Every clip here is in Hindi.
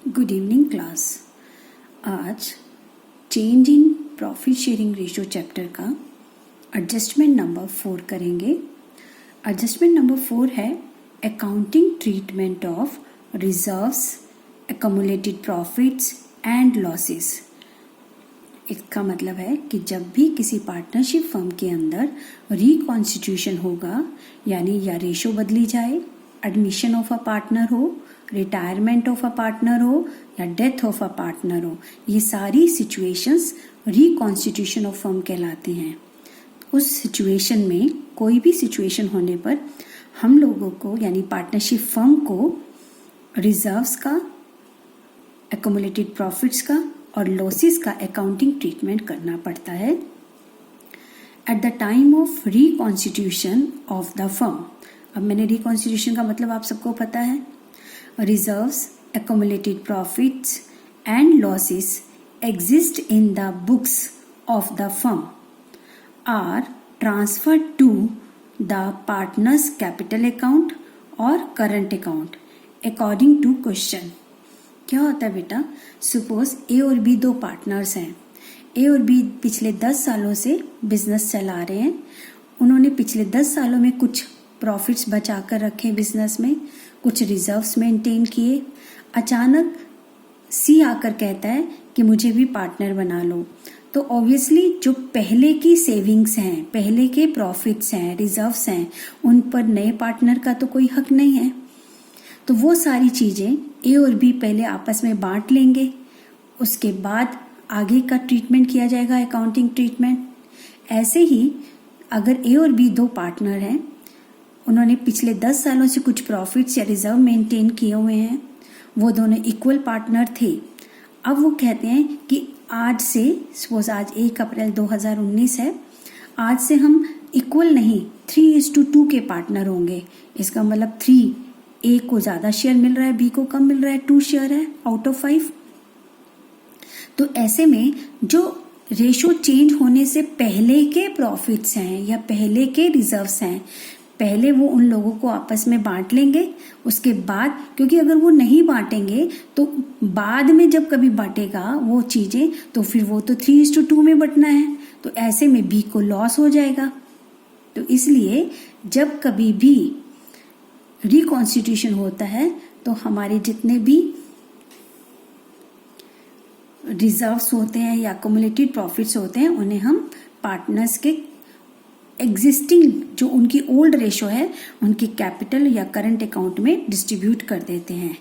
Good evening class. आज change in profit sharing ratio chapter का एडजस्टमेंट नंबर 4 करेंगे। एडजस्टमेंट नंबर 4 है accounting treatment of reserves, accumulated profits and losses. इसका मतलब है कि जब भी किसी पार्टनरशिप फर्म के अंदर रिकॉन्स्टिट्यूशन होगा, यानी या रेशो बदली जाए, एडमिशन ऑफ अ पार्टनर हो, रिटायरमेंट ऑफ अ पार्टनर हो या डेथ ऑफ अ पार्टनर हो, ये सारी सिचुएशंस रिकॉन्स्टिट्यूशन ऑफ फर्म कहलाते हैं। उस सिचुएशन में कोई भी सिचुएशन होने पर हम लोगों को यानी पार्टनरशिप फर्म को रिजर्व्स का, एक्युमुलेटेड प्रॉफिट्स का और लॉसेस का अकाउंटिंग ट्रीटमेंट करना पड़ता है at the time of reconstitution of the firm. अब मैंने रिकॉन्स्टिट्यूशन का मतलब आप सबको पता है। Reserves, accumulated profits and losses exist in the books of the firm are transferred to the partner's capital account or current account according to question। क्या होता है बेटा, सपोज ए और बी दो पार्टनर्स हैं। ए और बी पिछले 10 सालों से बिजनेस चला रहे हैं। उन्होंने पिछले 10 सालों में कुछ प्रॉफिट्स बचा कर रखे बिजनेस में, कुछ रिजर्व्स मेंटेन किए। अचानक सी आकर कहता है कि मुझे भी पार्टनर बना लो, तो ऑब्वियसली जो पहले की सेविंग्स हैं, पहले के प्रॉफिट्स हैं, रिजर्व्स हैं, उन पर नए पार्टनर का तो कोई हक नहीं है। तो वो सारी चीजें ए और बी पहले आपस में बांट लेंगे, उसके बाद आगे का ट्रीटमेंट किया जाएगा, अकाउंटिंग ट्रीटमेंट। ऐसे ही अगर ए और बी दो पार्टनर हैं, उन्होंने पिछले 10 सालों से कुछ प्रॉफिट्स या रिजर्व मेंटेन किए हुए हैं, वो दोनों इक्वल पार्टनर थे। अब वो कहते हैं कि आज से, सपोज आज 1 अप्रैल 2019 है, आज से हम इक्वल नहीं 3:2 के पार्टनर होंगे। इसका मतलब 3 ए को ज्यादा शेयर मिल रहा है, बी को कम मिल रहा है, 2 शेयर है आउट ऑफ 5। तो ऐसे में जो रेशो चेंज होने से पहले के प्रॉफिट्स हैं या पहले के रिजर्व्स हैं, पहले वो उन लोगों को आपस में बांट लेंगे। उसके बाद, क्योंकि अगर वो नहीं बांटेंगे तो बाद में जब कभी बांटेगा वो चीजें, तो फिर वो तो 3:2 में बंटना है, तो ऐसे में बी को लॉस हो जाएगा। तो इसलिए जब कभी भी रिकॉन्स्टिट्यूशन होता है तो हमारे जितने भी रिजर्व्स होते हैं या एक्युमुलेटेड प्रॉफिट्स होते हैं, उन्हें हम पार्टनर्स के एग्जिस्टिंग जो उनकी ओल्ड रेशो है उनके कैपिटल या करंट अकाउंट में डिस्ट्रीब्यूट कर देते हैं।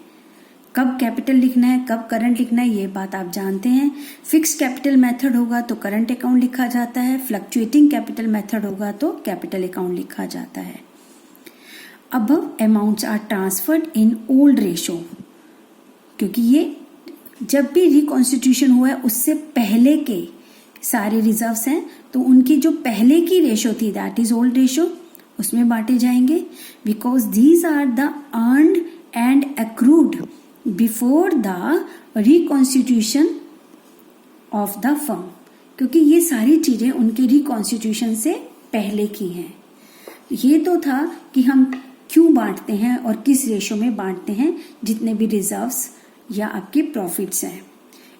कब कैपिटल लिखना है, कब करंट लिखना है, ये बात आप जानते हैं। फिक्स कैपिटल मेथड होगा तो करंट अकाउंट लिखा जाता है, फ्लक्चुएटिंग कैपिटल मेथड होगा तो कैपिटल अकाउंट लिखा जाता है। Above amounts are transferred in old ratio, क्योंकि ये जब भी रिकॉन्स्टिट्यूशन हुआ है उससे पहले के सारे रिजर्व्स हैं, तो उनकी जो पहले की रेशो थी दैट इज ओल्ड रेशो, उसमें बांटे जाएंगे। Because these are the earned and accrued before the reconstitution of the firm, क्योंकि ये सारी चीजें उनके रिकॉन्स्टिट्यूशन से पहले की हैं। ये तो था कि हम क्यों बांटते हैं और किस रेशो में बांटते हैं जितने भी रिजर्व्स या आपके प्रॉफिट्स हैं।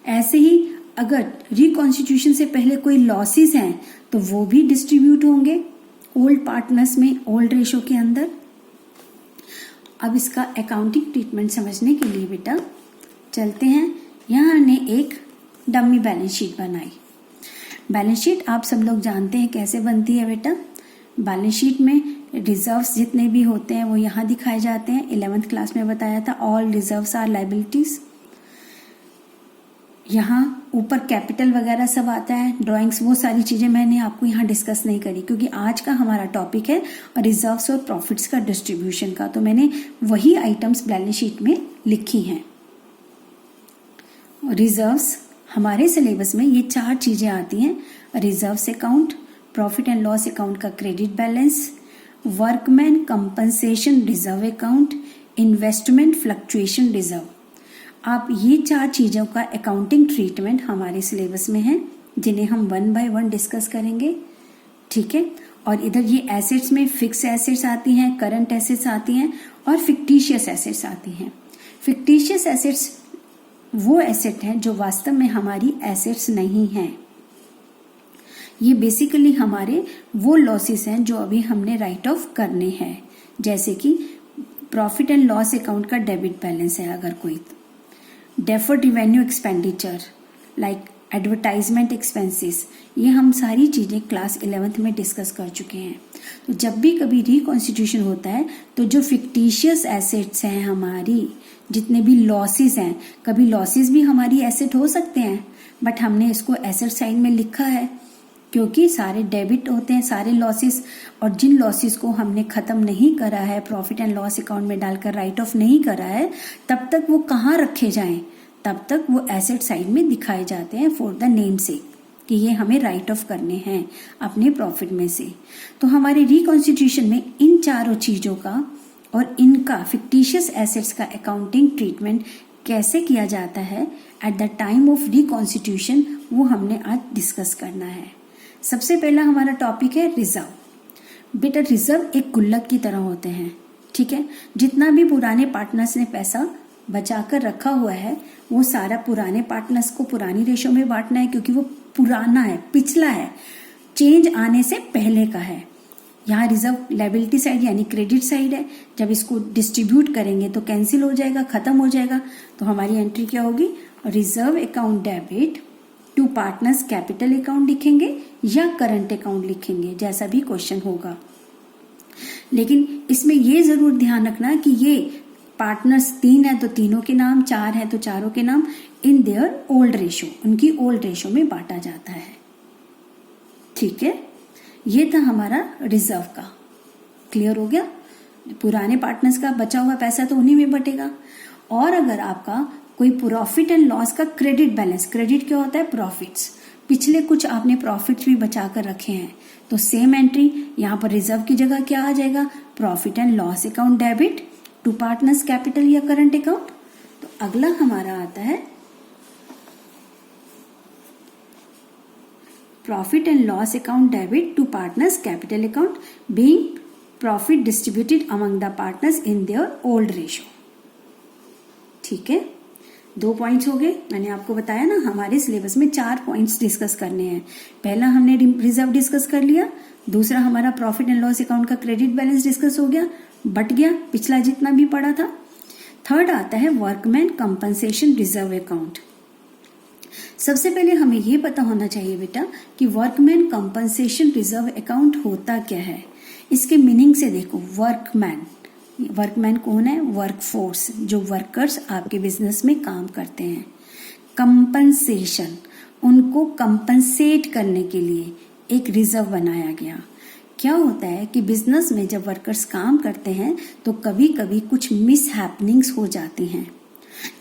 ऐसे ही अगर रिकॉन्स्टिट्यूशन से पहले कोई लॉसेस हैं तो वो भी डिस्ट्रीब्यूट होंगे ओल्ड पार्टनर्स में, ओल्ड रेशो के अंदर। अब इसका अकाउंटिंग ट्रीटमेंट समझने के लिए बेटा चलते हैं। यहाँ हमने एक डमी बैलेंस शीट बनाई। बैलेंस शीट आप सब लोग जानते हैं कैसे बनती है बेटा। बैलेंस शीट में रिजर्व्स जितने भी होते हैं वो यहाँ दिखाए जाते हैं। 11th क्लास में बताया था ऑल रिजर्व्स आर लायबिलिटीज। यहाँ ऊपर कैपिटल वगैरह सब आता है, ड्राइंग्स, वो सारी चीजें मैंने आपको यहाँ डिस्कस नहीं करी क्योंकि आज का हमारा टॉपिक है रिजर्व्स और प्रॉफिट्स का डिस्ट्रीब्यूशन का। तो मैंने वही आइटम्स बैलेंस शीट में लिखी हैं। रिजर्व्स हमारे सिलेबस में ये 4 चीजें आती हैं: reserves account, profit and loss account का credit balance, workman compensation reserve account, investment fluctuation reserve. आप ये 4 चीजों का अकाउंटिंग ट्रीटमेंट हमारे सिलेबस में है, जिन्हें हम 1 बाय 1 डिस्कस करेंगे, ठीक है। और इधर ये एसेट्स में फिक्स एसेट्स आती हैं, करंट एसेट्स आती हैं और फिक्टिशियस एसेट्स आती हैं। फिक्टिशियस एसेट्स वो एसेट हैं जो वास्तव में हमारी एसेट्स नहीं हैं। ये बेसिकली हमारे वो लॉसेस हैं जो अभी हमने राइट ऑफ करने हैं, जैसे कि प्रॉफिट एंड लॉस अकाउंट का डेबिट बैलेंस है अगर कोई, deferred revenue expenditure like advertisement expenses, ये हम सारी चीज़ें क्लास 11th में डिस्कस कर चुके हैं। तो जब भी कभी रिकॉन्स्टिट्यूशन होता है तो जो फिक्टिशियस एसेट्स हैं हमारी, जितने भी लॉसेस हैं, कभी लॉसेस भी हमारी एसेट हो सकते हैं, बट हमने इसको एसेट साइड में लिखा है क्योंकि सारे डेबिट होते हैं सारे लॉसेस, और जिन लॉसेस को हमने ख़त्म नहीं करा है, प्रॉफिट एंड लॉस अकाउंट में डालकर राइट ऑफ नहीं करा है, तब तक वो कहाँ रखे जाएं, तब तक वो एसेट साइड में दिखाए जाते हैं फॉर द नेम से कि ये हमें राइट ऑफ करने हैं अपने प्रॉफिट में से। तो हमारे रिकॉन्स्टिट्यूशन में इन चारों चीज़ों का और इनका फिक्टिशियस एसेट्स का अकाउंटिंग ट्रीटमेंट कैसे किया जाता है at the time of reconstitution, वो हमने आज डिस्कस करना है। सबसे पहला हमारा टॉपिक है रिजर्व। बेटा रिजर्व एक गुल्लक की तरह होते हैं, ठीक है। जितना भी पुराने पार्टनर्स ने पैसा बचाकर रखा हुआ है वो सारा पुराने पार्टनर्स को पुरानी रेशो में बांटना है, क्योंकि वो पुराना है, पिछला है, चेंज आने से पहले का है। यहाँ रिजर्व लायबिलिटी साइड यानी क्रेडिट साइड है। जब इसको डिस्ट्रीब्यूट करेंगे तो कैंसिल हो जाएगा, खत्म हो जाएगा। तो हमारी एंट्री क्या होगी, reserve account debit to partners capital account लिखेंगे या करंट अकाउंट लिखेंगे, जैसा भी क्वेश्चन होगा। लेकिन इसमें ये जरूर ध्यान रखना कि ये पार्टनर्स 3 है तो तीनों के नाम, 4 है तो चारों के नाम, इन देयर ओल्ड रेशो, उनकी ओल्ड रेशो में बांटा जाता है, ठीक है। ये था हमारा रिजर्व का, क्लियर हो गया। पुराने पार्टनर्स का बचा हुआ पैसा तो उन्हीं में बटेगा। और अगर आपका कोई प्रॉफिट एंड लॉस का क्रेडिट बैलेंस, क्रेडिट क्या होता है, प्रॉफिट्स, पिछले कुछ आपने प्रॉफिट्स भी बचा कर रखे हैं, तो सेम एंट्री यहाँ पर रिजर्व की जगह क्या आ जाएगा, profit and loss account debit to partners capital or current account. तो अगला हमारा आता है profit and loss account debit to partners capital account being profit distributed among the partners in their old ratio, ठीक है। 2 पॉइंट्स हो गए। मैंने आपको बताया ना हमारे सिलेबस में 4 पॉइंट्स डिस्कस करने हैं। पहला हमने रिजर्व डिस्कस कर लिया, दूसरा हमारा प्रॉफिट एंड लॉस अकाउंट का क्रेडिट बैलेंस डिस्कस हो गया, बट गया पिछला जितना भी पड़ा था। थर्ड आता है वर्कमैन कंपनसेशन रिजर्व अकाउंट। सबसे पहले हमें यह पता होना चाहिए बेटा कि वर्कमैन कंपनसेशन रिजर्व अकाउंट होता क्या है। इसके मीनिंग से देखो, वर्कमैन कौन है, वर्कफोर्स, जो वर्कर्स आपके बिजनेस में काम करते हैं। कंपनसेशन, उनको कंपनसेट करने के लिए एक रिजर्व बनाया गया। क्या होता है कि बिजनेस में जब वर्कर्स काम करते हैं तो कभी कभी कुछ मिस हैपनिंग्स हो जाती हैं,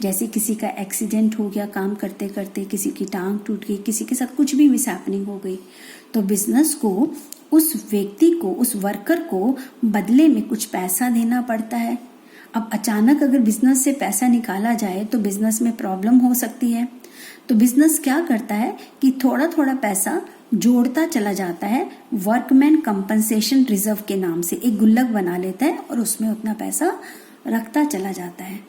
जैसे किसी का एक्सीडेंट हो गया काम करते करते, किसी की टांग टूट गई, किसी के साथ कुछ भी मिस हैपनिंग हो गई, तो बिजनेस को उस व्यक्ति को, उस वर्कर को बदले में कुछ पैसा देना पड़ता है। अब अचानक अगर बिजनेस से पैसा निकाला जाए तो बिजनेस में प्रॉब्लम हो सकती है। तो बिजनेस क्या करता है कि थोड़ा थोड़ा पैसा जोड़ता चला जाता है, वर्कमैन कंपनसेशन रिजर्व के नाम से एक गुल्लक बना लेता है और उसमें उतना पैसा रखता चला जाता है।